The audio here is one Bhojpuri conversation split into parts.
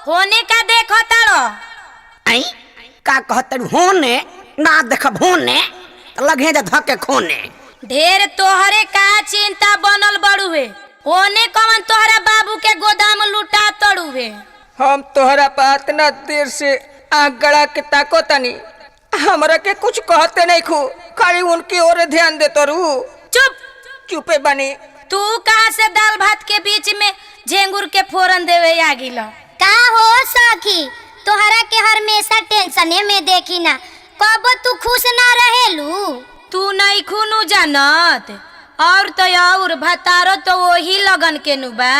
होने का देखो तारो आई का कहत होने ना देखब होने लगे जा धके खोने। ढेर तोहरे का चिंता बनल बड़ुए होने कौन तोहरा बाबू के गोदाम लुटा तड़ुए। हम तोहरा बात न देर से आग गड़ा के ताको तनी हमरा के कुछ कहते नहीं खू खाली उनकी ओर ध्यान दे तो रू। चुप चुपे बनी। तू कहाँ से दाल भात के बीच में झेंगुर के फोरन देवे आगिल। का हो सखी तोहरा के हमेशा टेंशने में देखी ना कब तू खुश ना रहेलू। तू नहीं खूनू जानत और तो और भतारो तो वही लगन के नुबा।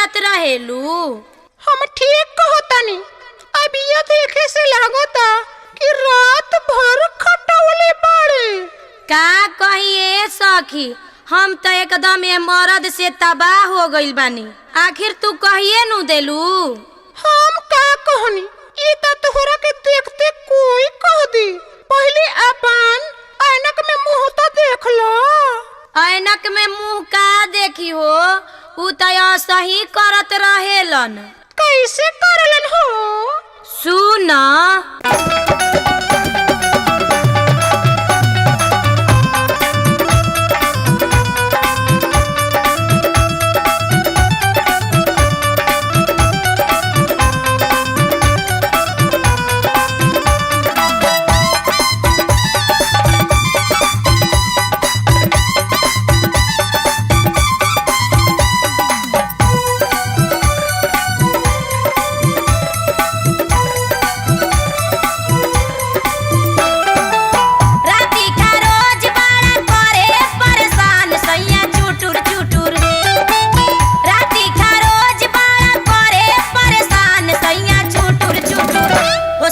करत रहेलू। हम ठीक कहतानी। अब ये देखे से लागता कि रात भर खटवले बाड़े। का कहिए सखी, हम तो एकदम ये मर्द से तबाह हो गइल बानी। आखिर तू कहिए नु देलू। हम का कहनी, ई त तोहरा के देखते कोई कह दी। पहले अपन ऐनक में मुंह तो देख लो। ऐनक में मुंह का देखी हो, उ तो सही करत रहेलन। कैसे करलन हो? सुन,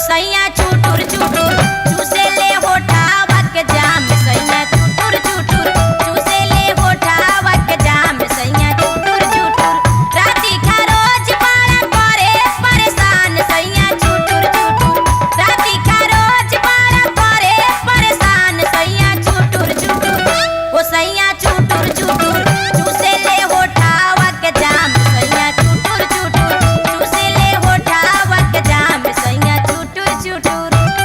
सैया चुटुर चुटुर चूसे ले होठावा के जाम। सैया चुटुर चुटुर चूसे ले होठावा के जाम। सैया चुटुर चुटुर राती खा रोज बड़ा करे परेशान। सैया चुटुर चुटुर राती खा रोज बड़ा करे परेशान। सैया चुटुर चुटुर ओ सैया चुटुर चुटुर चूसे ले होठावा के जाम। सैया चुटुर चुटुर चूसे ले होठावा के जाम। सैया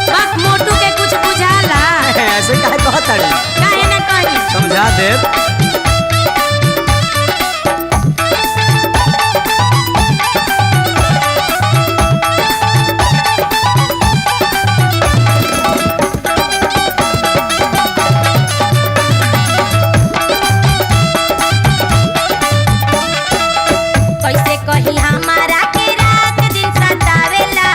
बाप मोटू के कुछ बुझाला? ऐसे काहे कहताड़ी? काहे ना कही, समझा दे। कैसे कही हमारा के रात दिन सतावेला।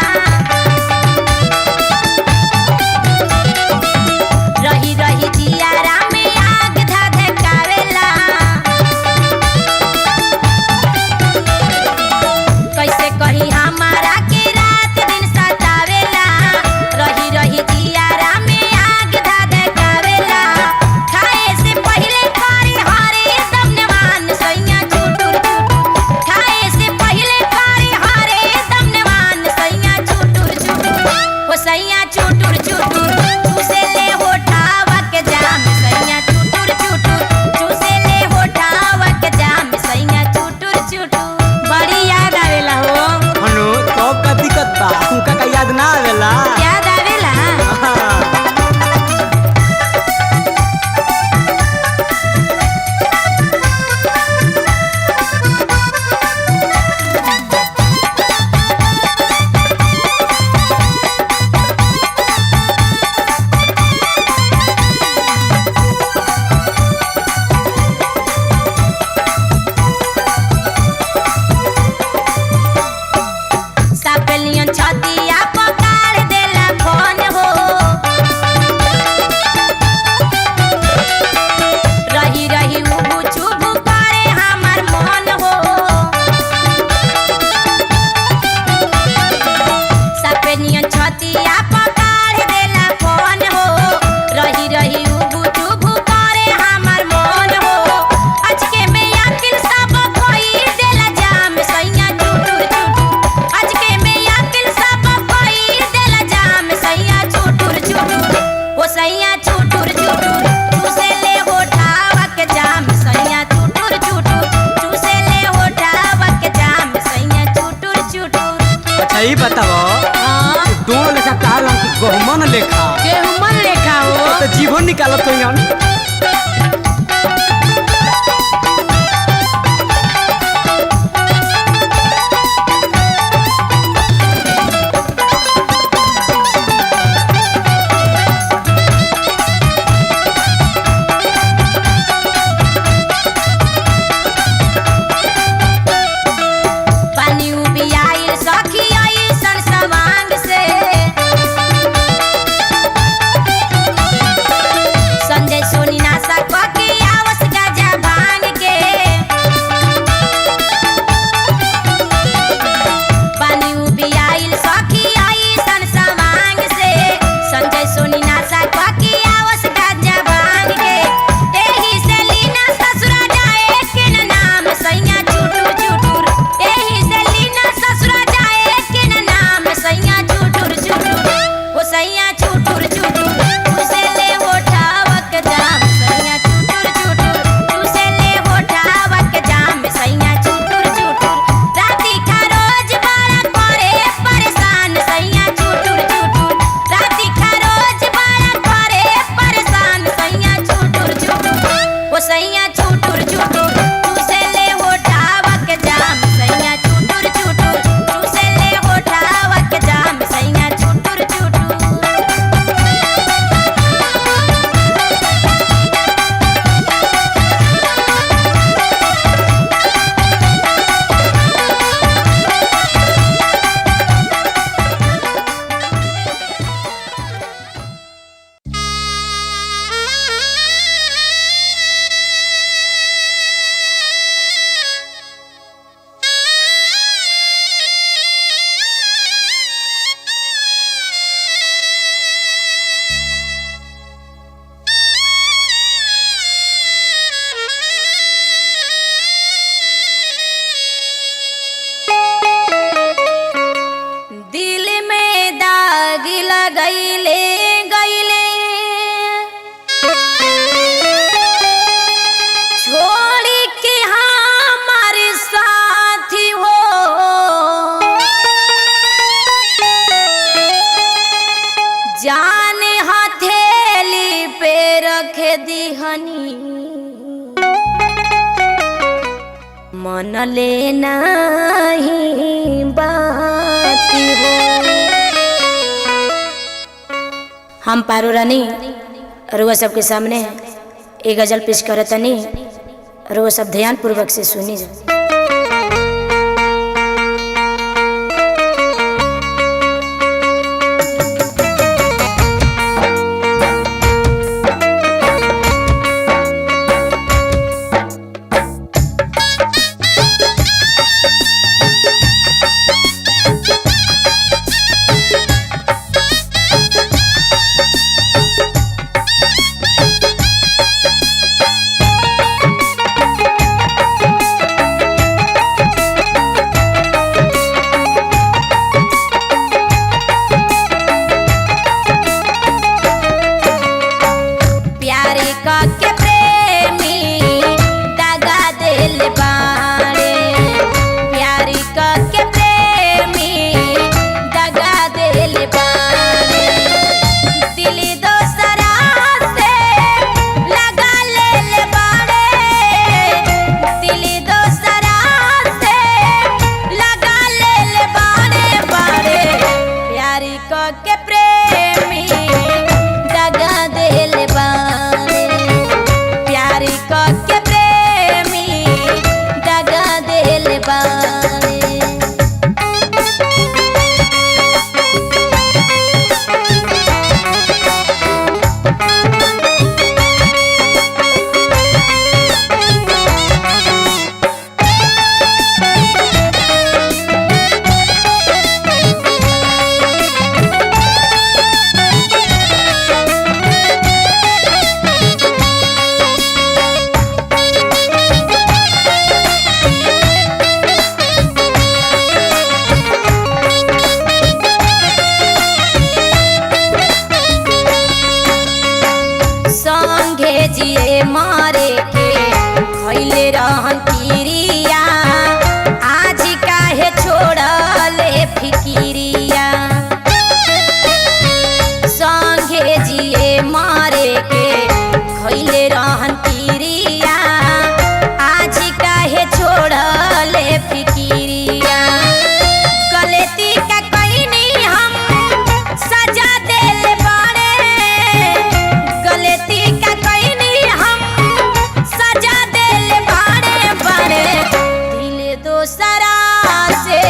रही रही जियारा में आग धधकावेला। कैसे कही हमारा के रात दिन सतावेला। रही रही जियारा में आग धधकावेला। खाए से पहले कारी हारे दम नवान। सैया चुटुर चुटुर खाए से पहले कारी हारे दम नवान। सैया चुटुर चुटुर ओ सैया चुटुर चुटुर चूसे ले होठावा के जाम। सैया चुटुर चुटुर चूसे ले होठावा के जाम। सैया चुटुर चुटुर बड़ी याद आवेला हो। हनु तो का दिक्कत बा, उनका का याद ना आवेला? याद आवेला। सापेलियन छतिया पकाड़ देला फोन हो। रही रही उबू चुबू करे हमार मन हो। सापेलियन छतिया पकाड़ देला फोन हो। रही रही उबू चुबू करे हमार मन हो। अचके में अकिल सब कोई देला जाम। सैया चुटुर चुटुर अचके में अकिल सब कोई देला जाम। सैया चुटुर चुटुर ओ सैया चुटुर चुटुर चूसे ले होठावा के जाम। सैया चुटुर चुटुर चूसे ले होठावा के जाम। सैया चुटुर चुटुर। अच्छा ये बताओ, हाँ, दोनों लेखा कहला कि गहुमन लेखा गेहूं लेखा हो। तो जीवन निकालत तो यान। पानी उबियाइल सखी ऐसन सवांग से। संजय सोनी मन ले नहीं बात हो। हम पारो रानी रुआ सबके सामने एक गजल पेश करतनी, रुआ सब ध्यान पूर्वक से सुनी जा। जिए मारे के खैले रहन किरिया, आज काहे छोड़ले फिकिरिया। संगे जिए मारे के खैले रहन किरिया, आज काहे छोड़ले फिकिरिया। गलती का कईनी हम सजा देले बाड़े, गलती का दूसरा से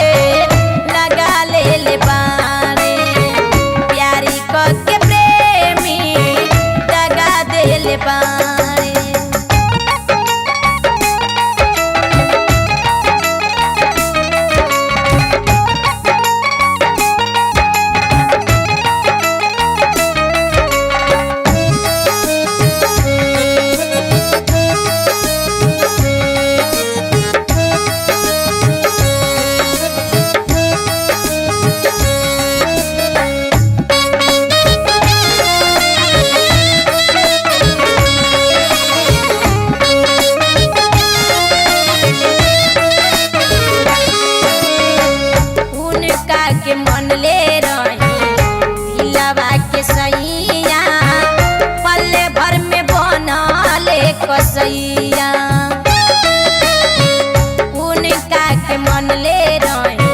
लगा ले बारे, प्यारी को के प्रेमी दगा दे ले बारे। के मन ले रही दिलवा के सैया, पल्ले भर में बनले कसैया। उनका के मन ले रही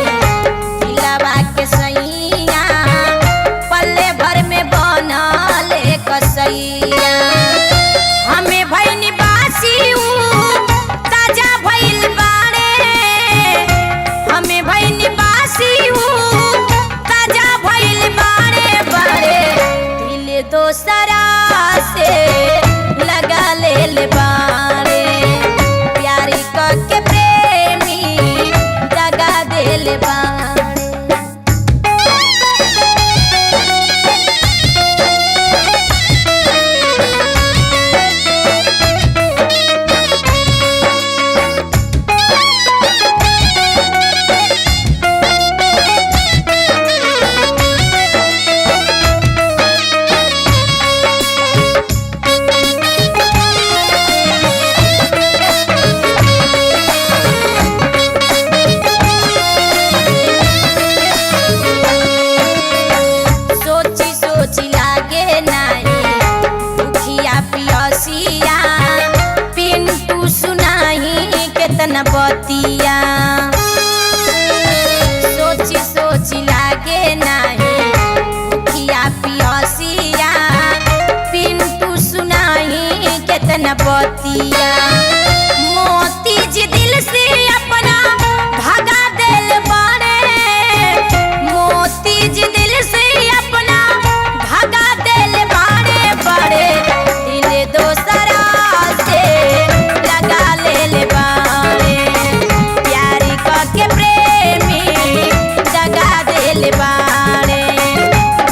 दिलवा के सैया, पल्ले भर में बनले कसैया। हमें भैनी बासी ताजा भइल बाड़े, हमें भैनी बासी दूसरा से लगा ले बारे, बतिया सोची सोची लागे नाही भूखिया पियसिया पिंटू सुनाई केतना बतिया मोती जी दिल से अपना भगा दिल बाड़े मोती जी दिल से अपना भगा दिल बाड़े बड़े दिल दोसरा से लगा ले बाड़े प्यारी के प्रेमी दगा दिल बाड़े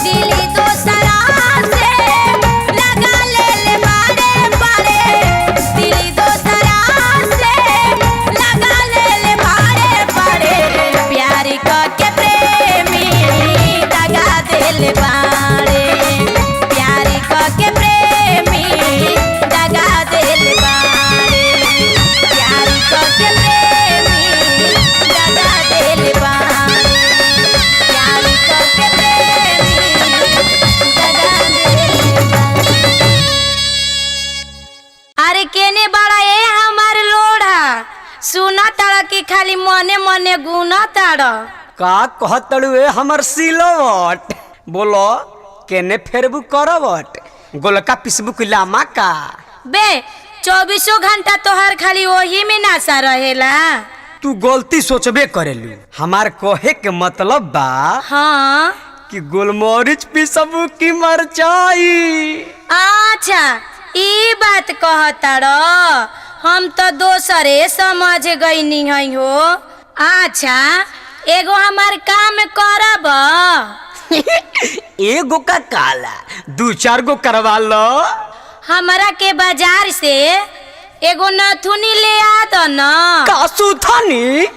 दिल दोसरा से लगा ले बाड़े बड़े दिल दोसरा से लगा ले बाड़े बड़े प्यारी के प्रेमी दगा दिल बाड़े प्यारी के प्रेमी दगा दिल बाड़े प्यारी के प्रेमी दगा दिल बाड़े प्यारी के प्रेमी दगा दिल बाड़े। अरे केने बड़ा ए हमार लोढ़ा सुना ताड़ा की खाली मने मने गुना ताड़ा का कहतड़ू ए हमर सिलवट बोलो केने फेरबू करवट गोलका पिसबू लामा का बे 24 घंटा तोहर खाली वही में नासा रहेला। तू गलती सोचबे करेलू हमार कहे के मतलब बा हाँ कि गोलमरीच पिसबू की मरचाई। अच्छा ई बात कहताड़ो हम तो दोसरे समझ गईनी हई हो। अच्छा एगो हमार काम करब एगो का काला 2-4 गो करवा लो। हमरा के बाजार से एगो नथुनी ले आ दो न। का सुथनी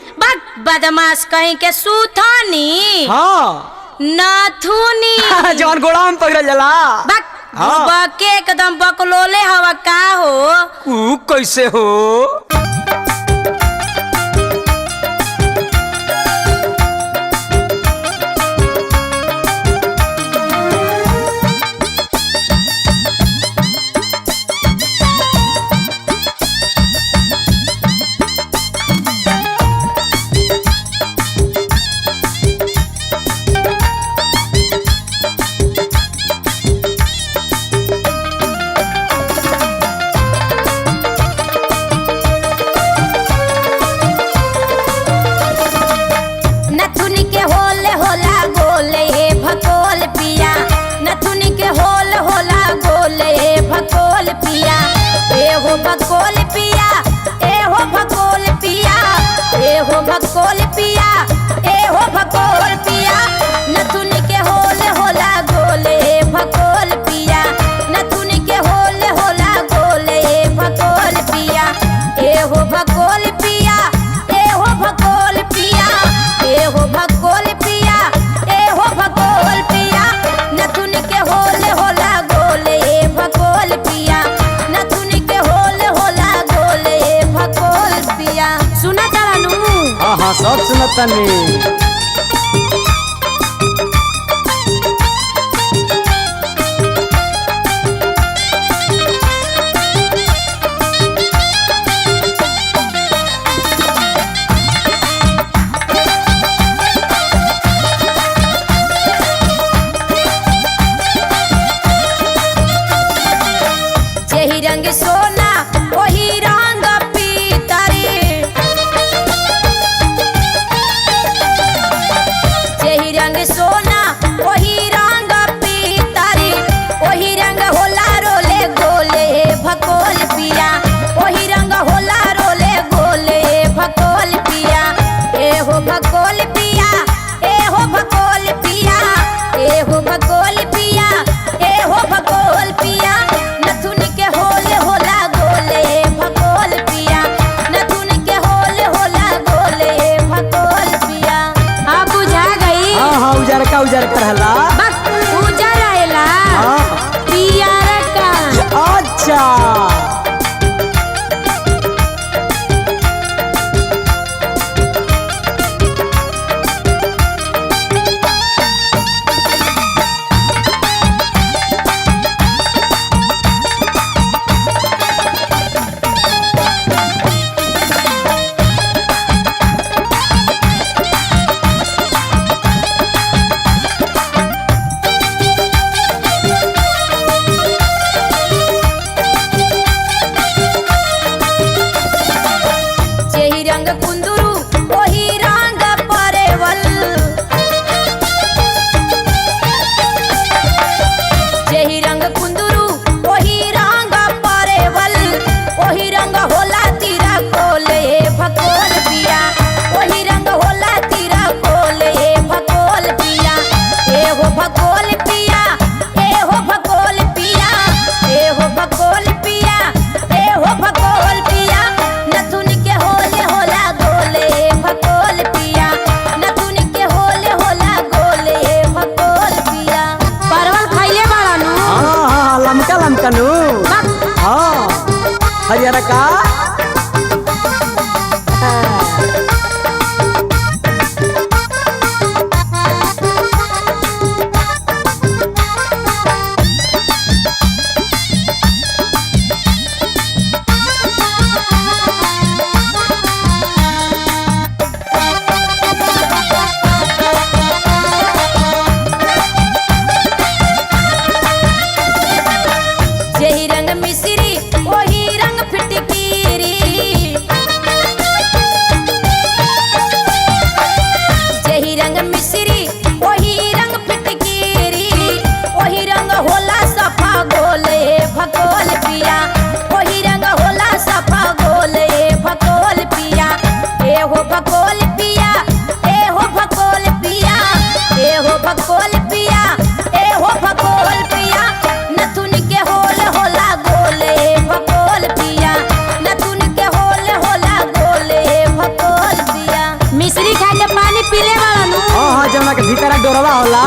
बदमाश कहीं के सुथनी हाँ नथुनी जौन गोड़ा में पकड़ल जाला हाँ। बके एकदम बकलोले हवा का हो ऊ कैसे हो नथुनी के होले होला गोले हे भकोल पिया नथुनी के होल होला गोले हे भकोल पिया ए हो भकोल पिया ए हो भकोल पिया ए हो भकोल पिया ए हो भकोल पिया नथुनी के होले होला गोले हे भकोल पिया नथुनी के होले होला गोले हे भकोल पिया ए हो भकोल पिया ए हो भकोल पिया ए हो भकोल पिया ए हो भकोल पिया नथुनी के होले होला गोले ए भकोल पिया नथुनी के होले होला गोले ए भकोल पिया सुना चलानू हाँ हाँ सब सुनतनी जेही रंग सोना वही रंग पीतरी रंग कुंदरू ओही रंग परेवल जेही रंग कुंदरू ओही रंग परेवल ओही रंग होला तीरा कोले भकोल पिया ओही रंग होला तीरा कोले भकोल पिया ए हो भकोल पिया ए हो भकोल पिया ए हो भकोल पिया ए हो भकोल पिया नथुन के होले होला गोले भकोल पिया नथुन के होले होला गोले भकोल पिया परवल खाइले बाड़ा नु हाँ लमका लमका नु हाँ हरियर का जेही रंग मिश्री ओही रंग फिटकीरी जेही रंग मिश्री ओही रंग फिटकीरी ओही रंग होला सफा गोले भकोल पिया ओही रंग होला सफा गोले भकोल पिया ए हो भकोल पिया ए हो भकोल पिया ए हो भकोल पिया ए हो भकोल पिया नथुन के होल होला गोले भकोल पिया नथुन के होल होला गोले भकोल पिया मिश्री खा के पानी पीले वाला नु हाँ हाँ जमुना के भीतर डोरवा होला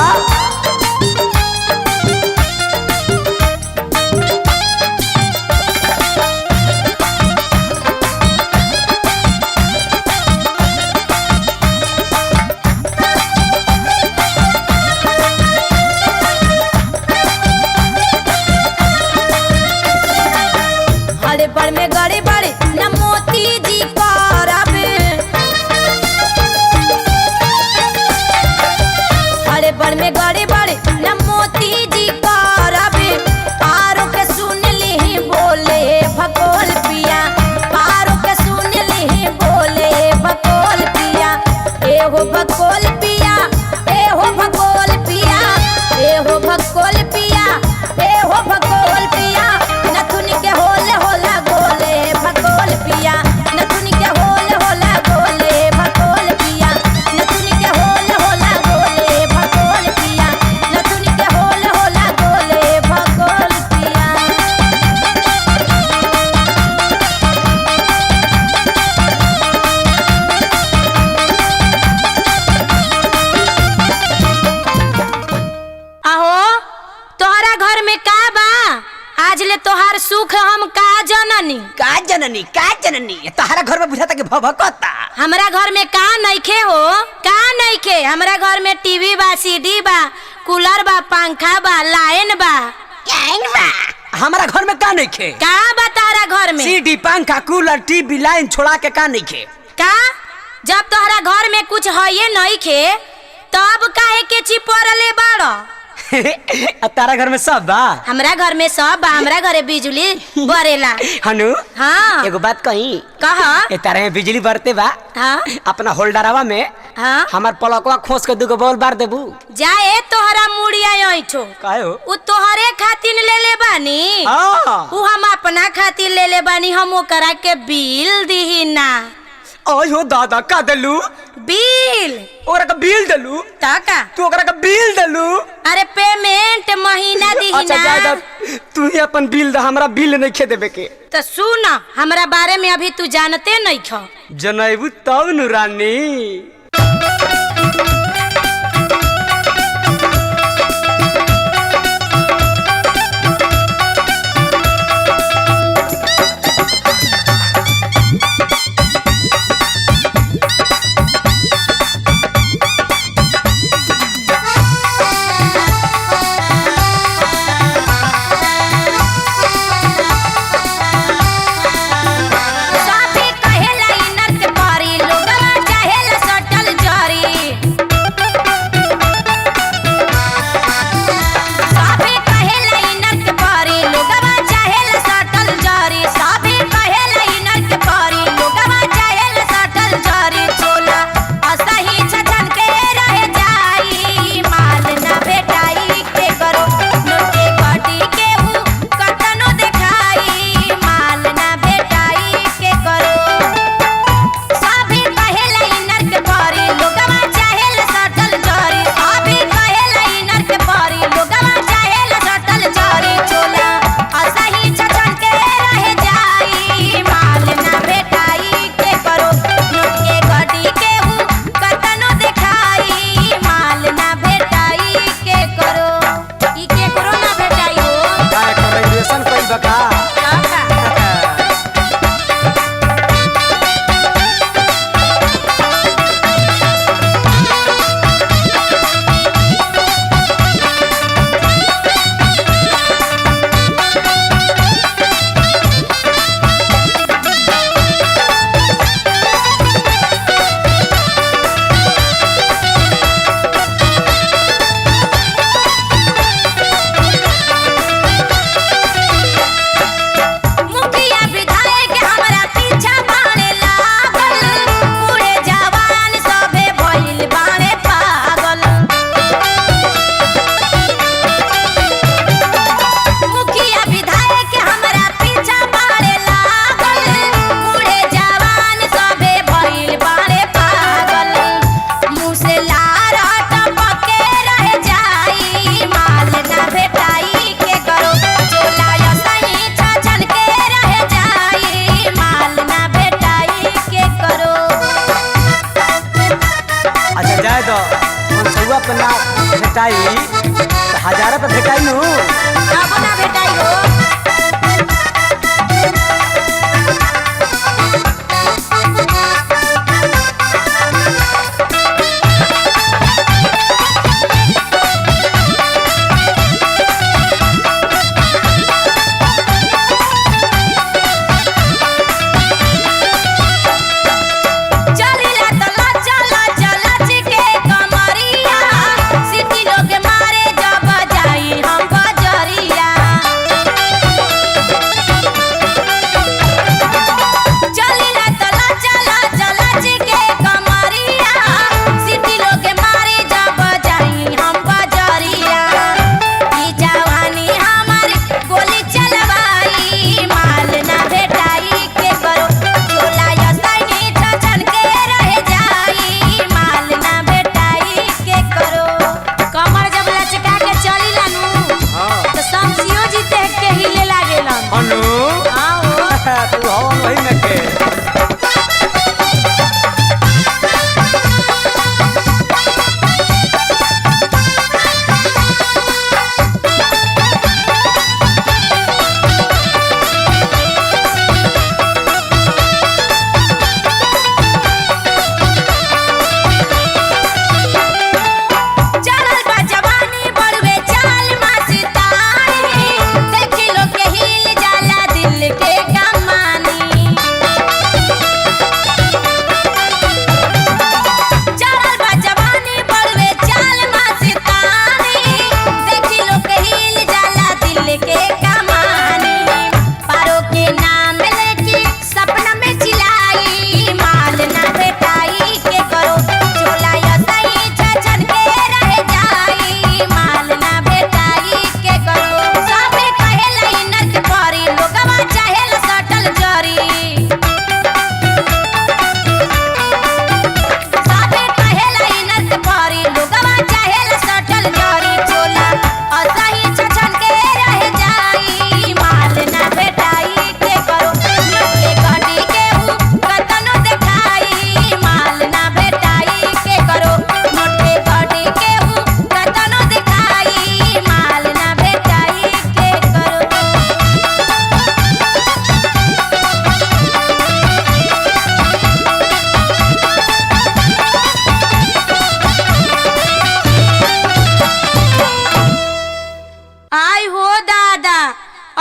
हरे बड़ में गड़े बड़े न मोती जी करबे हरे बड़ में गड़े बड़े न मोती जी करबे आरो के सुन ली बोले भकोल पिया आरो के सुन ली बोले भकोल पिया ए हो भकोल पिया ए हो भकोल पिया ए हो भकोल पिया ए हो भकोल पिया नथुन के होले होला गोले भकोल पिया नथुन के होले होला गोले भकोल पिया नथुन के होले होला गोले भकोल पिया नथुन के होले होला गोले भकोल पिया आहो तोहरा घर में का बा आज ले तोहार सुख हम का जननी का जननी तहरा घर में बुझाता कि भभकता हमरा घर में का नइखे हो का नइखे हमरा घर में टीवी बा सीडी बा कूलर बा पंखा बा लाइन बा हमारा घर में का नहीं खे का बा तारा घर में सीडी पंखा कूलर टीवी लाइन छोड़ा के का नहीं खे का जब तोहरा घर में कुछ है नइखे तब काहे के चिपरले बाड़ो तारा घर में सब बा हमरा घर में सब बा हमरा घरे बिजली बरेला हनु हाँ एगो बात कही कह ए तारे में बिजली बरते बा हाँ अपना होल्डरवा में हाँ हमार पलकवा खोस के दुगो बॉल बार देबू जाए तोहरा मुड़िया ऐठो काहे हो उ तोहरे खातिर ले ले बानी हां उ हम अपना खातिर ले ले बानी हम ओकरा के बिल दिही ना ओयो दादा का देलू बिल ओकरा का बिल देलू तका तू ओकरा का बिल देलू अरे पेमेंट महीना दिही अच्छा ना जायदा तू ही अपन बिल दा हमरा बिल नहीं खे देबे के तो सुन हमरा बारे में अभी तू जानते नहीं खो जनैबू तब नु रानी साफे कहेला इनर से पारी लोगवा चाहेला सटा भेटाई तो 1000 पे भेटाई नु। अब ना भेटाई हो।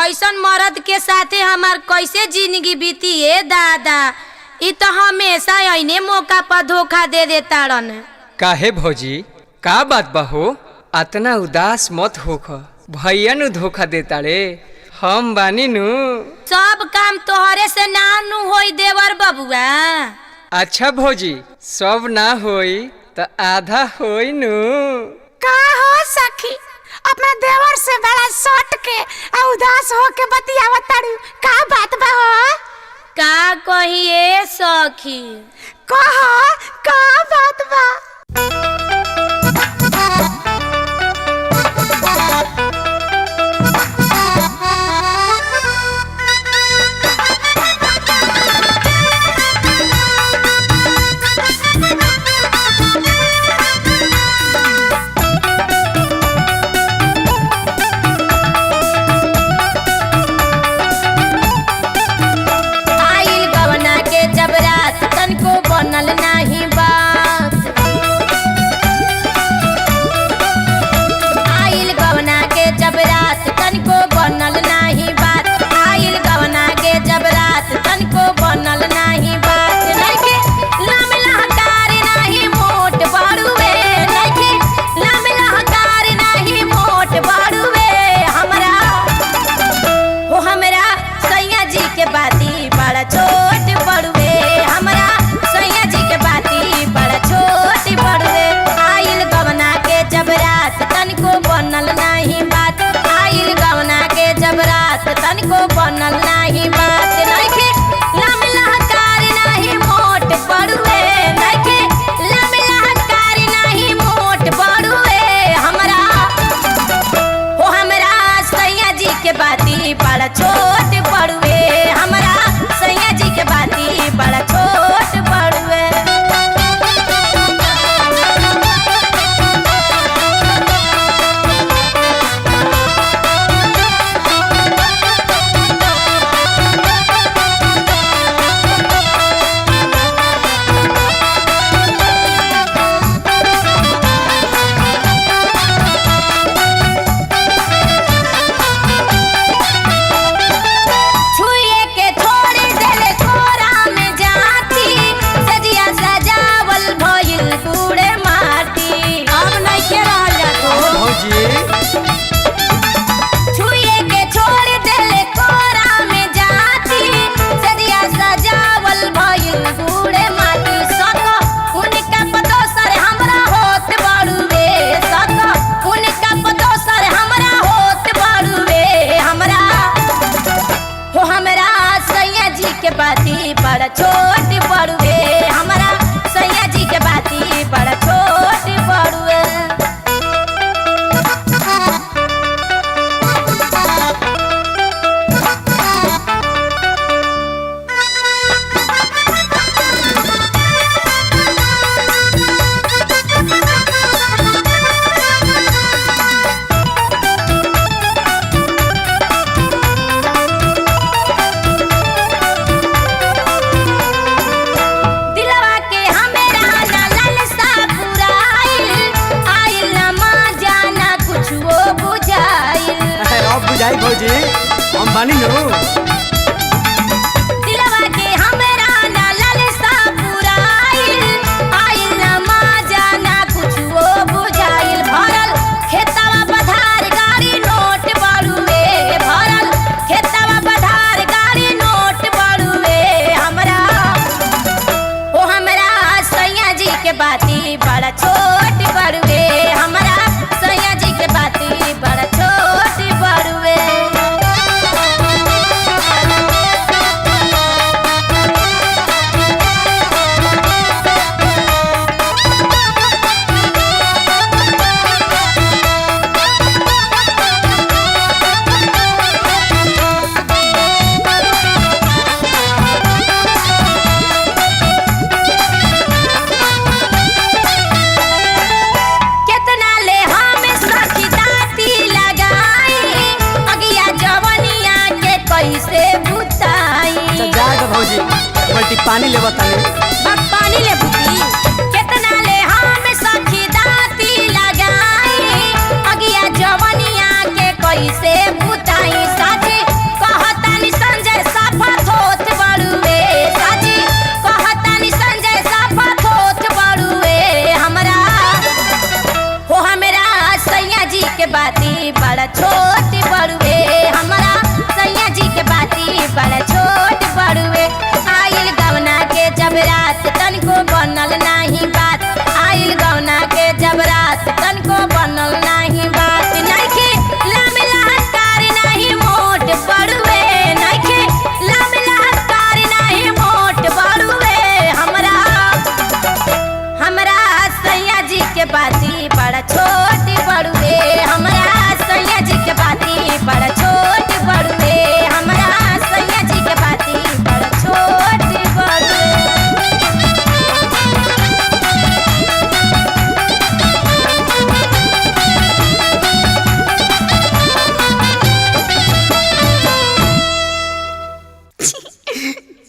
ऐसन मर्द के साथे हमार कैसे जिंदगी बीती है दादा। इ तो हमेशा ऐने मौका पर धोखा दे देताड़न। काहे भौजी का बात बा हो? अतना उदास मत होख, भैया नु धोखा देता रे, हम बानी नु। सब काम तोहरे से ना नु होई देवर बबुआ। अच्छा भौजी सब ना होई तो आधा होई नु। का हो सखी, अपना देवर से बड़ा सट के उदास हो के बतियावत तारू, का बात बा हो? का कहिए सखी? कह का बात बा? बनल नाही बात, बड़ा छोट बड़ुए हमारा सैया जी के बाती बड़ा छोट बड़ुए। दिलवा के हमेरा ना लालसा पुराइल, आइल ना मजा ना कुछो बुझाइल। अब बुझाई भौजी हम बानी नु। दिलवा के हमेरा ना लालसा पुराइल, आइल ना मजा ना कुछो बुझाइल। भरल खेतवा पधार गाड़ी नोट बड़ुए, भरल खेतवा पधार गाड़ी नोट बड़ुए हमरा ओ हमरा सैया जी के बाती बड़ा छोट बड़ुए हमरा सैया जी के बाती बड़ा छोट बड़ुए। केतना ले हम सखी दाती लगाई, अगिया जवनिया के कैसे बुताई। जाएगा भौजी बल्टी पानी ले बतानी। बक पानी ले बुती। केतना ले हम सखी दाती लगाई, अगिया जवनिया के कैसे बुताई। साची कहतानी संजय साफा थोत बड़ुए, साची कहतानी संजय साफा थोत बड़ुए हमरा हो हमरा सैया जी के बाती बड़ा छोट बड़ुए हमरा सैया जी के बाती बड़ा छोट बड़ुए। आइल गवना के जब रात तनको बनल नाही बात, आइल गवना के जब रात तनको बनल नाही बात। नइखे लमलहकार नाही मोट बड़ुए, नइखे लमलहकार नाही मोट बड़ुए हमरा हमरा सैया जी के बाती बड़ा छोट बड़ुए हमरा सैया जी के बाती बड़ा छोट बड़ुए हमरा सैया जी के बाती बड़ा छोट बड़ुए।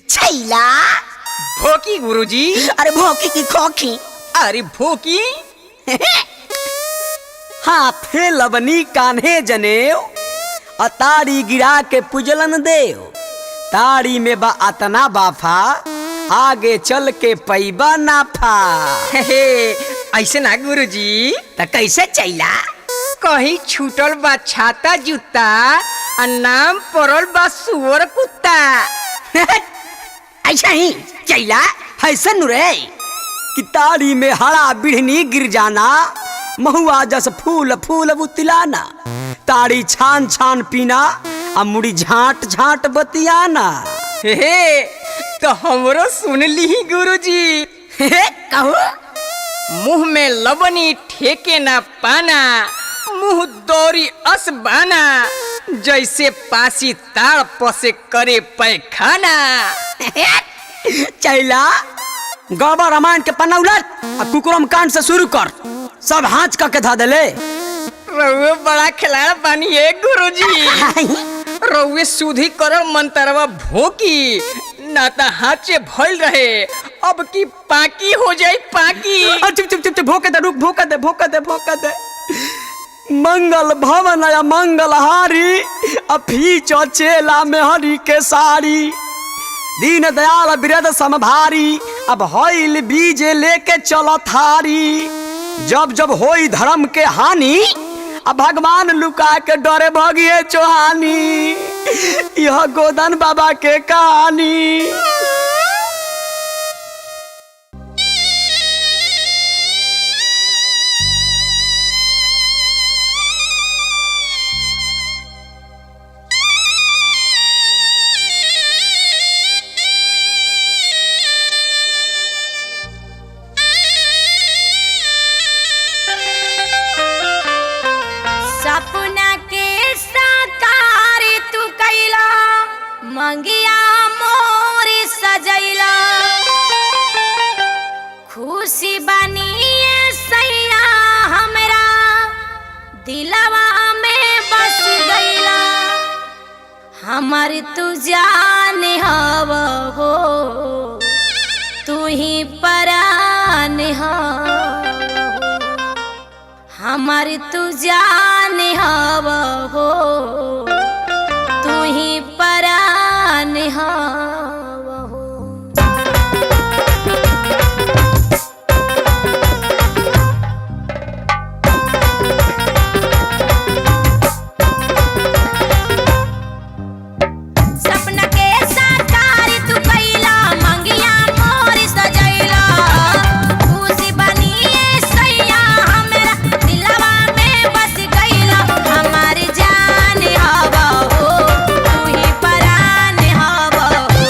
छैला भोकी गुरुजी। अरे भौकी की खोखी। अरे भोकी हाथे लबनी कान्हे जनेऊ, अतारी गिरा के पुजलन देव। ताड़ी में बा अतना बाफा, आगे चल के पैबा नाफा। हे ऐसे ना गुरुजी, त कैसे चैला? कहीं छूटल बा छाता जूता आ नाम पड़ल बा सुअर कुत्ता। ऐसा ही चैला हैसन रे कि ताड़ी में हरा बिढ़नी गिर जाना, महुआ जस फूल फूल बुतिलाना। ताड़ी छान छान पीना आ मुड़ी झांट झांट बतियाना। हे तो हमरो सुन ली गुरुजी। कहो मुंह में लबनी ठेके ना पाना, मुंह दौरी असबाना, जैसे पासी ताड़ पसे करे पैखाना। चैला गौबा रामायण के पन्ना उलट आ कुकुरम कांड से शुरू कर, सब हाथ का के धा देले। रउए बड़ा खिलाड़ बानी है गुरुजी। रउए सुधी कर मंतरवा भोकी ना ता हाथ से भइल रहे, अब की पाकी हो जाई पाकी। चुप चुप चुप भोके दे, रुक भोके दे भोके दे भोके दे। मंगल भवन या मंगल हारी, अफीच चेला में हरी के साड़ी। दीन दयाल बिरद समभारी, अब हईल बीज लेके चलो थारी। जब जब होई धर्म के हानि, अब भगवान लुका के डरे भगिए चौहानी। यह गोदन बाबा के कहानी। हमारी तू जान हव हो, तू ही परान हव, हमारी तू जान हव हो, तू ही परान हव हो। सपना के साकार तू कैला, मंगिया मोर सजैला, खुशी बनिए सैया हमरा दिलवा में बस गइला। हमारी जान हवा हो, तू ही परान हवा हो,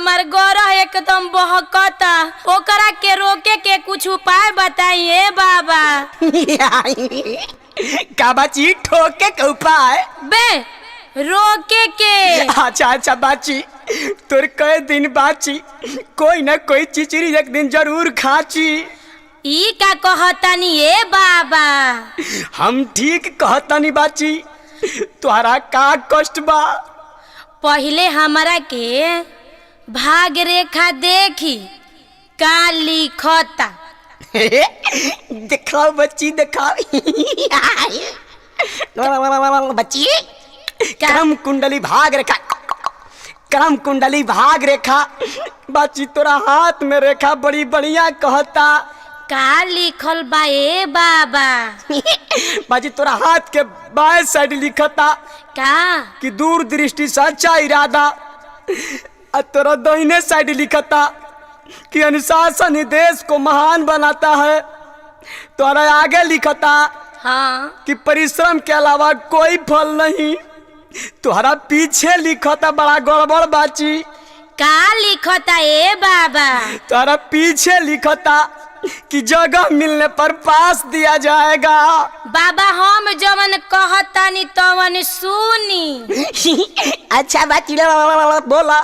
हमार गोरह एकदम बहकता, ओकरा के रोके के कुछ उपाय बताइए बाबा। का बाची ठोके के उपाय? बे रोके के। अच्छा बाची, तोर कई दिन बाची कोई ना कोई चिचरी एक दिन जरूर खाची। ई का कहतानी ए बाबा? हम ठीक कहतानी बाची, तुहरा का कष्ट बा? पहले हमरा के भाग रेखा देखी का लिखता। दिखाओ बच्ची दिखाओ। बच्ची कर्म कुंडली भाग रेखा, कर्म कुंडली भाग रेखा। बच्ची तोरा हाथ में रेखा बड़ी बढ़िया कहता। का लिखल बा ए बाबा? बाजी तोरा हाथ के बाएं साइड लिखता का कि दूर दृष्टि सच्चा इरादा, और तोरा दाहिने साइड लिखता कि अनुशासन ही देश को महान बनाता है। तोरा आगे लिखता हाँ कि परिश्रम के अलावा कोई फल नहीं। तोहरा पीछे लिखता बड़ा गड़बड़ बाची। का लिखता ए बाबा? तोहरा पीछे लिखता कि जगह मिलने पर पास दिया जाएगा। बाबा हम जवन कहतानी तवन सुनी। अच्छा बाची बोला।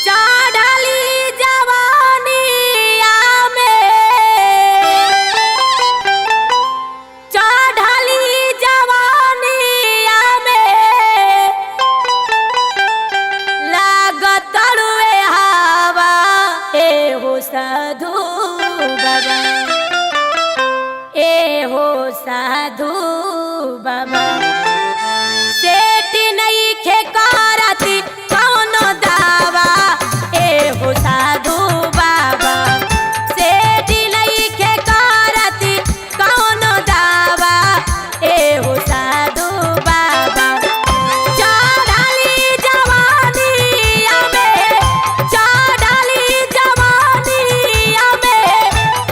चढ़ली जवानिया में, चढ़ली जवानिया में लागत रुए हवा ए हो साधु बाबा, ए हो साधु बाबा। सेठ नहीं खे करती कौनो दावा ए हो साधु बाबा, सेठ नहीं खे करती कौनो दावा ए हो साधु बाबा। चढ़ली जवानिया में, चढ़ली जवानिया में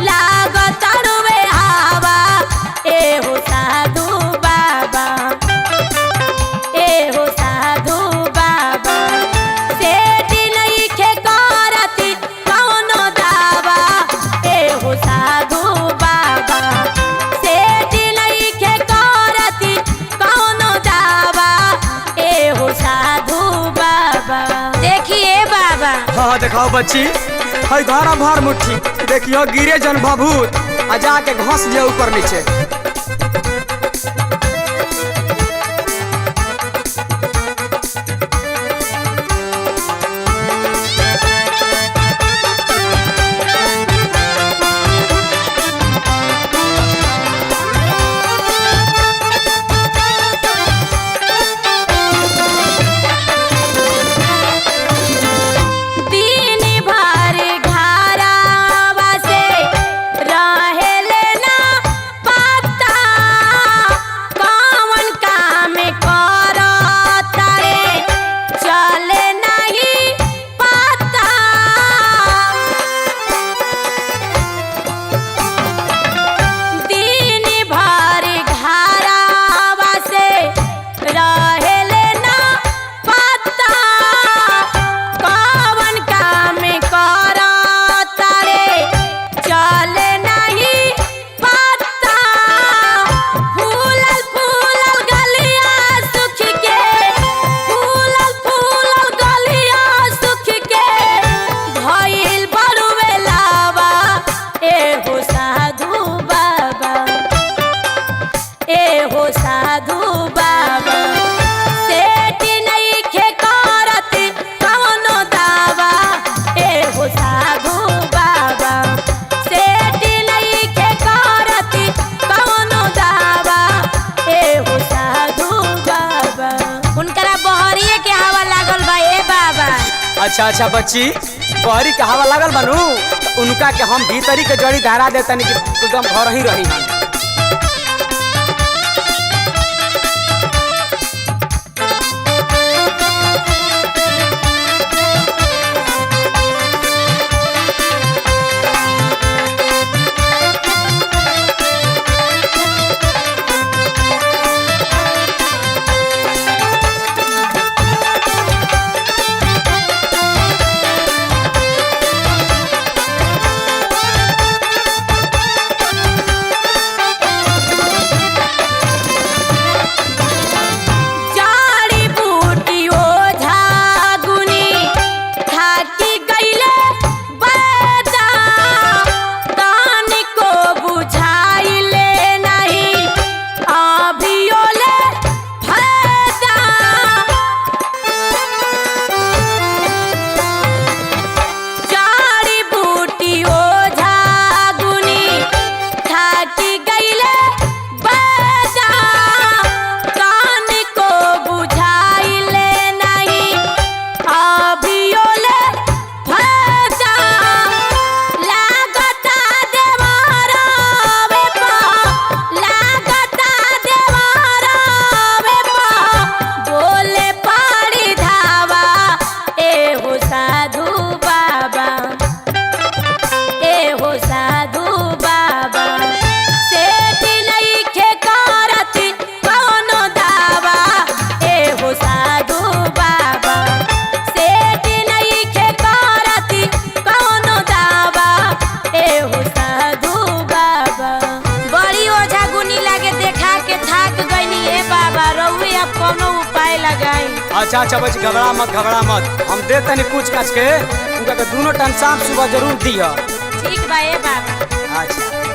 लागत रुए हवा ए हो साधु बाबा, ए हो साधु बाबा। सेठ नइखे करती कौनो दावा ए हो साधु बाबा, सेठ नइखे करती कौनो दावा ए हो साधु बाबा। देखिए बाबा। हाँ दिखाओ बच्ची, है घरा भर मुट्ठी देखियो गिरे जन भभूत आ जाके घस जे ऊपर नीचे। दिन भर घरवा से रहेले ना पता, कौन काम करता रे चले नहीं पता। दिन भर घरवा से रहेले ना पता, कौन काम करता रे चले नहीं पता। फूलल फूलल गलिया सुख के, फूलल फूलल गलिया सुख के भइल बरुवे लावा ए हो साधु बाबा, ए हो साधु बाबा। सेठ नइखे करती कौनो दावा ए हो साधु बाबा, सेठ नइखे करती कौनो दावा ए हो साधु बाबा। उनकरा बहरिए के हवा लागल बा ए बाबा। अच्छा बच्ची, बहरी के हवा लागल बनू उनका के हम भीतरी के जड़ी धारा देतनी कि एकदम घर ही रही हम। अच्छा अच्छा बच्ची घबरा मत हम दे तनी पूछ काछ के उनका के दोनों टाइम शाम सुबह जरूर दिया। ठीक बा ए बाबा। अच्छा